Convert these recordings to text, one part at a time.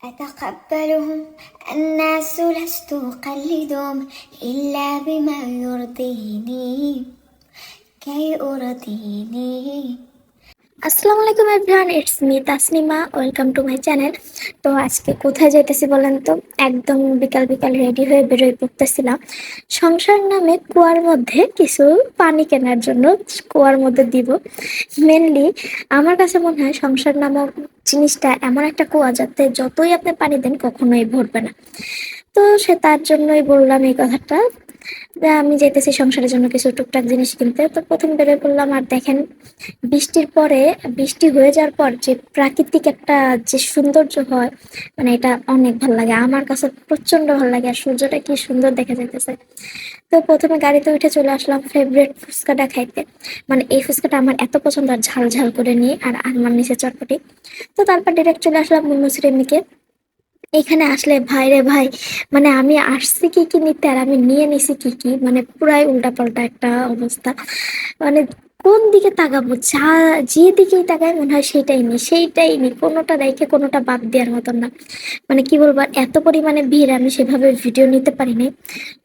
أتقبلهم الناس لست أقلدهم إلا بما يرضيني كي أرضيني. আসসালামু আলাইকুম everyone, it's me Tasnima. Welcome to my channel. তো আজকে কোথায় যাইতেছি বলেন তো? একদম বিকাল বিকাল রেডি হয়ে বেরোয় পড়তেছিলাম সংসার নামে কুয়ার মধ্যে কিছু পানি কেনার জন্য। কুয়ার মধ্যে দিব মেনলি। আমার কাছে মনে হয় সংসার নামক জিনিসটা এমন একটা কুয়া যাতে যতই আপনি পানি দেন কখনোই ভরবে না। তো সে তার জন্যই বললাম এই কথাটা। আমি যেতেছি সংসারের জন্য কিছু টুকটাক জিনিস কিনতে। তো প্রথম বেরোয় পড়লাম, আর দেখেন বৃষ্টির পরে, বৃষ্টি হয়ে যাওয়ার পর যে প্রাকৃতিক একটা যে সৌন্দর্য হয়, মানে এটা অনেক ভালো লাগে। আমার কাছে প্রচন্ড ভালো লাগে, আর সূর্যটা কি সুন্দর দেখা যাইতেছে। তো প্রথমে গাড়িতে উঠে চলে আসলাম ফেভারিট ফুচকাটা খাইতে। মানে এই ফুচকাটা আমার এত পছন্দ, আর ঝাল ঝাল করে নিয়ে, আর আমার নিচে চটপটি। তো তারপর ডিরেক্ট চলে আসলাম মুন্নুশ্রীমিকে। এখানে আসলে ভাই রে ভাই, মানে আমি আসছি কি কি নিতে, আর আমি নিয়ে নিছি কি কি, মানে পুরাই উল্টাপাল্টা একটা অবস্থা। মানে কোন দিকে তাকাবো, যে দিকেই তাকাই মনে হয় সেটাই নি সেইটাই নি, কোনোটা রেখে কোনোটা বাদ দেওয়ার মতন না। মানে কি বলবো, আর এত পরিমাণে ভিড়, আমি সেভাবে ভিডিও নিতে পারিনি।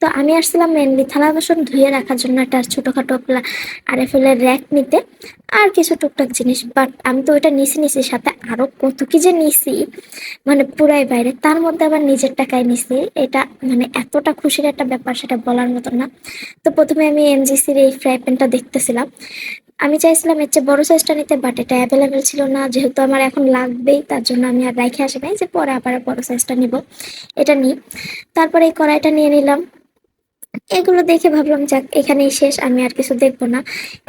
তো আমি আসছিলাম মেনলি থালা বাসন ধুয়ে রাখার জন্য একটা ছোটখাটো আরএফএল এর র্যাক নিতে, আর কিছু টুকটাক জিনিস। বাট আমি তো ওইটা নিছি সাথে আরো কত কি যে নিছি, মানে পুরাই বাইরে। তার মধ্যে আবার নিজের টাকায় নিছি, এটা মানে এতটা খুশির একটা ব্যাপার, সেটা বলার মতো না। তো প্রথমে আমি এমজিসির এই ফ্রাই প্যানটা দেখতেছিলাম। আমি চাইছিলাম এর চেয়ে বড় সাইজটা নিতে, বাট এটা অ্যাভেলেবেল ছিল না। যেহেতু আমার এখন লাগবেই, তার জন্য আমি আর রাইখে আসি নাই যে পরে আবার বড় সাইজটা নিব। এটা নিই। তারপরে এই কড়াইটা নিয়ে নিলাম। এগুলো দেখে ভাবলাম যাক এখানেই শেষ, আমি আর কিছু দেখবো না।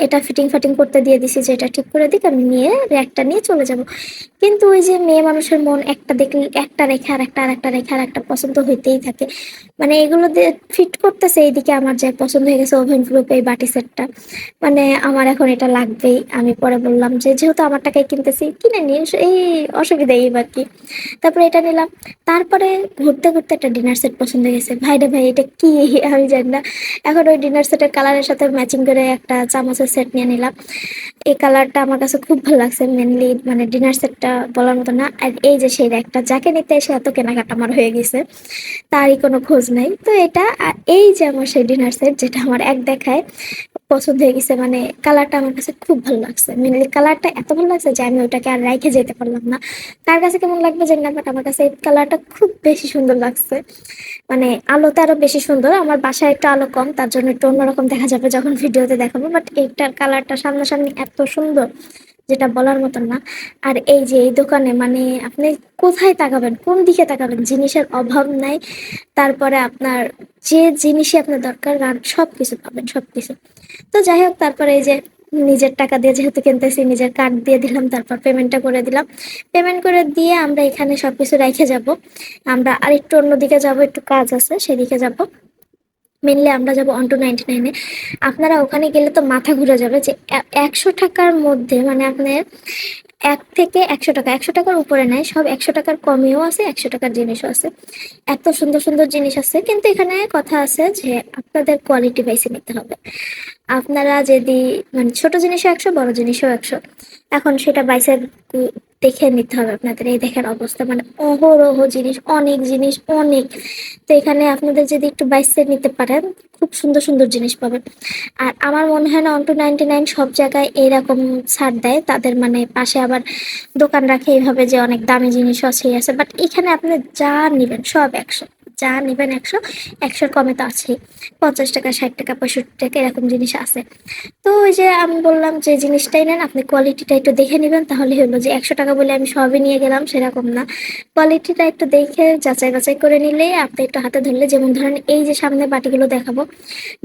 এটা ফিটিং ফাটিং করতে দিয়ে দিছি যে এটা ঠিক করে দিক, আমি নিয়ে র্যাকটা নিয়ে চলে যাব। কিন্তু ওই যে মেয়ে মানুষের মন, একটা দেখলে একটা রেখে আর একটা, আর একটা রেখে আর একটা পছন্দ হইতেই থাকে। মানে এগুলো দিয়ে ফিট করতেছে, এইদিকে আমার যে পছন্দ হয়ে গেছে ওভেন গ্রুপ এই বাটি সেটটা। মানে আমার এখন এটা লাগবেই। আমি পরে বললাম যে যেহেতু আমার টাকায় কিনতেছি কিনে নিই, এই অসুবিধা এই বাকি। তারপরে এটা নিলাম। তারপরে ঘুরতে ঘুরতে একটা ডিনার সেট পছন্দ হয়ে গেছে। ভাই রে ভাই, এটা কি আমি জানি না। এখন ওই ডিনার সেটের কালারের সাথে ম্যাচিং করে একটা চামচের সেট নিয়ে নিলাম। এই কালারটা আমার কাছে খুব ভালো লাগছে মেনলি, মানে ডিনার সেটটা বলার মতো না। আর এই যে সেই একটা যাকে নিতে এসে এত কেনাকাটা আমার হয়ে গেছে, তারই কোনো খোঁজ নাই। তো এটা আর এই যে আমার সেই ডিনার সেট, যেটা আমার এক দেখায় পছন্দ হয়ে গেছে। মানে কালারটা আমার কাছে খুব ভালো লাগছে, মেনলি কালারটা এত ভালো লাগছে যে আমি ওটাকে আর রাইখে যেতে পারলাম না। কার কাছে কেমন লাগবে জানি না, বাট আমার কাছে এই কালারটা খুব বেশি সুন্দর লাগছে। মানে আলোতে আরো বেশি সুন্দর। আমার বাসায় একটু আলো কম, তার জন্য একটু অন্যরকম দেখা যাবে যখন ভিডিওতে দেখাবো, বাট এইটার কালারটা সামনাসামনি এত সুন্দর যেটা বলার মতন না। আর এই যে এই দোকানে, মানে আপনি কোথায় তাকাবেন, কোন দিকে তাকাবেন, জিনিসের অভাব নাই। তারপরে আপনার যে জিনিসই আপনার দরকার আর সবকিছু পাবেন, সবকিছু। তো যাই হোক, তারপরে এই যে নিজের টাকা দিয়ে যেহেতু কিনতেছি, নিজের কার্ড দিয়ে দিলাম, তারপর পেমেন্টটা করে দিলাম। পেমেন্ট করে দিয়ে আমরা এখানে সবকিছু রেখে যাব। আমরা আরেকটু অন্যদিকে যাব, একটু কাজ আছে সেদিকে যাব। মেনলি আমরা যাবো অন টু 99-এ। আপনারা ওখানে গেলে তো মাথা ঘুরে যাবে যে 100 টাকার মধ্যে, মানে আপনার 1 থেকে 100 টাকা, 100 টাকার উপরে নেয়, সব 100 টাকার কমেও আছে, 100 টাকার জিনিসও আছে। এত সুন্দর সুন্দর জিনিস আছে, কিন্তু এখানে কথা আছে যে আপনাদের কোয়ালিটি বেশি নিতে হবে। আপনারা যদি, মানে ছোট জিনিসও 100, বড় জিনিসও 100, এখন সেটা বাইসের দেখে নিতে হবে আপনাদের। এই দেখেন অবস্থা, মানে অহরহ জিনিস, অনেক জিনিস, অনেক। তো এখানে আপনাদের যদি একটু বাইসে নিতে পারেন, খুব সুন্দর সুন্দর জিনিস পাবেন। আর আমার মনে হয় না অন টু 99 সব জায়গায় এইরকম ছাড় দেয়। তাদের মানে পাশে আবার দোকান রাখে এইভাবে যে অনেক দামি জিনিসও আছে, বাট এখানে আপনি যা নিবেন সব 100, যা নিবেন 100, 100-র কমে তো আছেই। 50 টাকা, 60 টাকা, 65 টাকা এরকম জিনিস আছে। তো ওই যে আমি বললাম যে জিনিসটাই নেন, আপনি কোয়ালিটিটা একটু দেখে নেবেন, তাহলে হলো। যে 100 টাকা বলে আমি সবই নিয়ে গেলাম সেরকম না। কোয়ালিটিটা একটু দেখে যাচাই বাছাই করে নিলে, আপনি একটু হাতে ধরলে, যেমন ধরেন এই যে সামনে বাটিগুলো দেখাবো,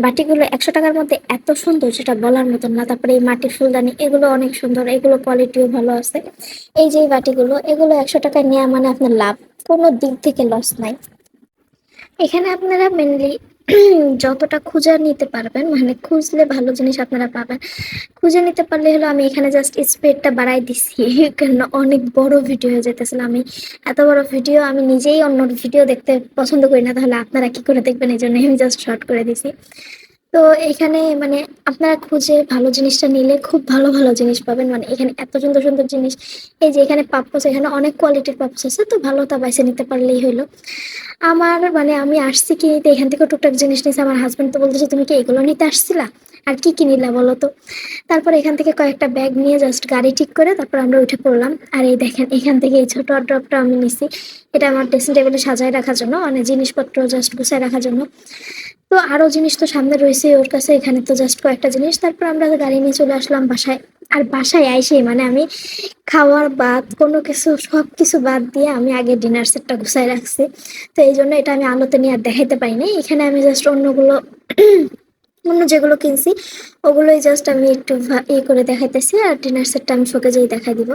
বাটিগুলো 100 টাকার মধ্যে এত সুন্দর যেটা বলার মতন না। তারপরে এই মাটির ফুলদানি, এগুলো অনেক সুন্দর, এগুলো কোয়ালিটিও ভালো আছে। এই যে এই বাটিগুলো, এগুলো 100 টাকায় নেওয়া মানে আপনার লাভ, কোনো দিক থেকে লস নাই। এখানে আপনারা মেনলি যতটা খুঁজে নিতে পারবেন, মানে খুঁজলে ভালো জিনিস আপনারা পাবেন। খুঁজে নিতে পারলে হলো। আমি এখানে জাস্ট স্পিডটা বাড়াই দিছি কারণ অনেক বড় ভিডিও হয়ে যেতেছিল। আমি এত বড় ভিডিও আমি নিজেই অন্য ভিডিও দেখতে পছন্দ করি না, তাহলে আপনারা কি করে দেখবেন, এই জন্য আমি জাস্ট শর্ট করে দিছি। তো এখানে মানে আপনারা খুঁজে ভালো জিনিসটা নিলে খুব ভালো ভালো জিনিস পাবেন, মানে এখানে এত সুন্দর সুন্দর জিনিস। এই যে এখানে পাপ্পোস, এখানে অনেক কোয়ালিটির পাপ্পোস আছে, তো ভালোটা বাইছে নিতে পারলেই হলো। আমার মানে আমি আসছি কিনতে, এখান থেকে টুকটাক জিনিস নিয়েছি। আমার হাজবেন্ড তো বলতেছে তুমি কি এগুলো নিতে আসছিলা, আর কি কি নিলা বলো তো। তারপর এখান থেকে কয়েকটা ব্যাগ নিয়ে জাস্ট গাড়ি ঠিক করে তারপর আমরা উঠে পড়লাম। আর এই দেখেন এখান থেকে এই ছোট ড্রপটা আমি নিছি, এটা আমার ড্রেসিং টেবিলে সাজায় রাখার জন্য, মানে জিনিসপত্র জাস্ট গুছায় রাখার জন্য। তো আরো জিনিস তো সামনে রয়েছে ওর কাছে, এখানে তো জাস্ট কয়েকটা জিনিস। তারপর আমরা গাড়ি নিয়ে চলে আসলাম বাসায়। আর বাসায় আইসে মানে আমি খাওয়ার বাদ কোনো কিছু সব কিছু বাদ দিয়ে আমি আগে ডিনার সেটটা গুছাই রাখছি। তো এই জন্য এটা আমি আলোতে নিয়ে আর দেখাইতে পারিনি। এখানে আমি জাস্ট অন্যগুলো অন্য যেগুলো কিনছি ওগুলোই জাস্ট আমি একটু করে দেখাইতেছি, আর ডিনার সেটটা আমি শোকে যেই দেখাই দিব।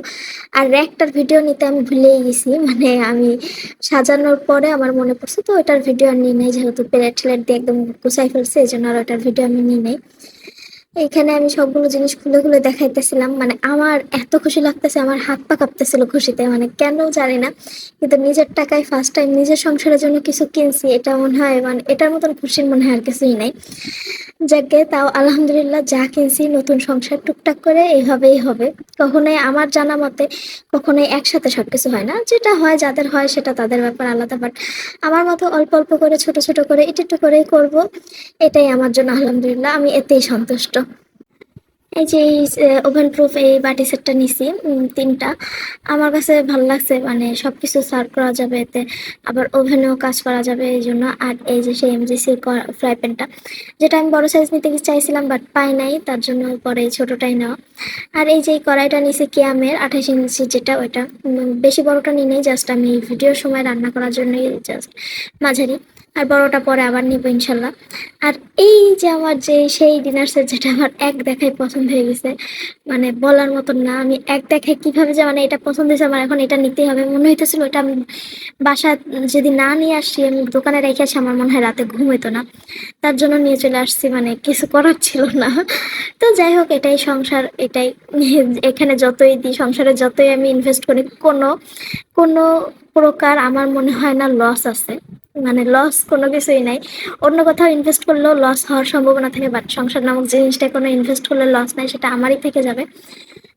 আর র্যাকটার ভিডিও নিতে আমি ভুলেই গেছি, মানে আমি সাজানোর পরে আমার মনে পড়ছে, তো ওটার ভিডিও আর নিই নাই, যেহেতু প্লেট টেলেট দিয়ে একদম গুছাই ফেলছে, এই জন্য আর ওটার ভিডিও আমি নিই নাই। এখানে আমি সবগুলো জিনিস খুলে খুলে দেখাইতেছিলাম, মানে আমার এত খুশি লাগতেছে, আমার হাত পা কাঁপতেছিল খুশিতে, মানে কেন জানি না। কিন্তু নিজের টাকায় ফার্স্ট টাইম নিজের সংসারের জন্য কিছু কিনছি, এটা মনে হয় মানে এটার মতন খুশির মনে হয় আর কিছুই নাই। যাকে তাও আলহামদুলিল্লাহ, যা কিনছি নতুন সংসার টুকটাক করে এইভাবেই হবে। কখনোই আমার জানা মতে কখনোই একসাথে সবকিছু হয় না, যেটা হয় যাদের হয় সেটা তাদের ব্যাপার আলাদা, বাট আমার মতো অল্প অল্প করে ছোট ছোট করে একটু একটু করেই করব। এটাই আমার জন্য আলহামদুলিল্লাহ, আমি এতেই সন্তুষ্ট। এই যে এই ওভেন প্রুফ এই বাটি সেটটা নিছি, তিনটা। আমার কাছে ভালো লাগছে, মানে সবকিছু সার্ভ করা যাবে এতে, আবার ওভেনেও কাজ করা যাবে এই জন্য। আর এই যে সেই এমজিসির ফ্রাই প্যানটা, যেটা আমি বড় সাইজ নিতে চাইছিলাম বাট পাই নাই, তার জন্য পরে এই ছোটোটাই নেওয়া। আর এই যে এই কড়াইটা নিছি কিয়ামের 28 ইঞ্চি, যেটা ওইটা বেশি বড়টা নিই নেই, জাস্ট আমি ভিডিওর সময় রান্না করার জন্যই জাস্ট মাঝারি। আর বড়টা পরে আবার নিবো ইনশাল্লাহ। আর এই যে আমার যে সেই ডিনার সেট, যেটা আমার এক দেখায় পছন্দ হয়ে গেছে, মানে বলার মতন না। আমি এক দেখায় কিভাবে যে মানে এটা পছন্দ হয়েছে, আমার এখন এটা নিতেই হবে মনে হইতেছিল। ওটা আমি বাসা যদি না নিয়ে আসছি, আমি দোকানে রেখে আসি, আমার মনে হয় রাতে ঘুম হইতো না। তার জন্য নিয়ে চলে আসছি, মানে কিছু করার ছিল না। তো যাই হোক, এটাই সংসার, এটাই। এখানে যতই দিই, সংসারে যতই আমি ইনভেস্ট করি, কোনো কোনো প্রকার আমার মনে হয় না লস আছে, মানে লস কোনো কিছুই নাই। অন্য কোথাও ইনভেস্ট করলেও লস হওয়ার সম্ভাবনা থাকে, বাট সংসার নামক জিনিসটা কোনো ইনভেস্ট করলে লস নাই, সেটা আমারই থেকে যাবে।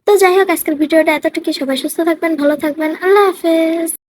তো যাই হোক, আজকের ভিডিওটা এতটুকু। সবাই সুস্থ থাকবেন, ভালো থাকবেন, আল্লাহ হাফেজ।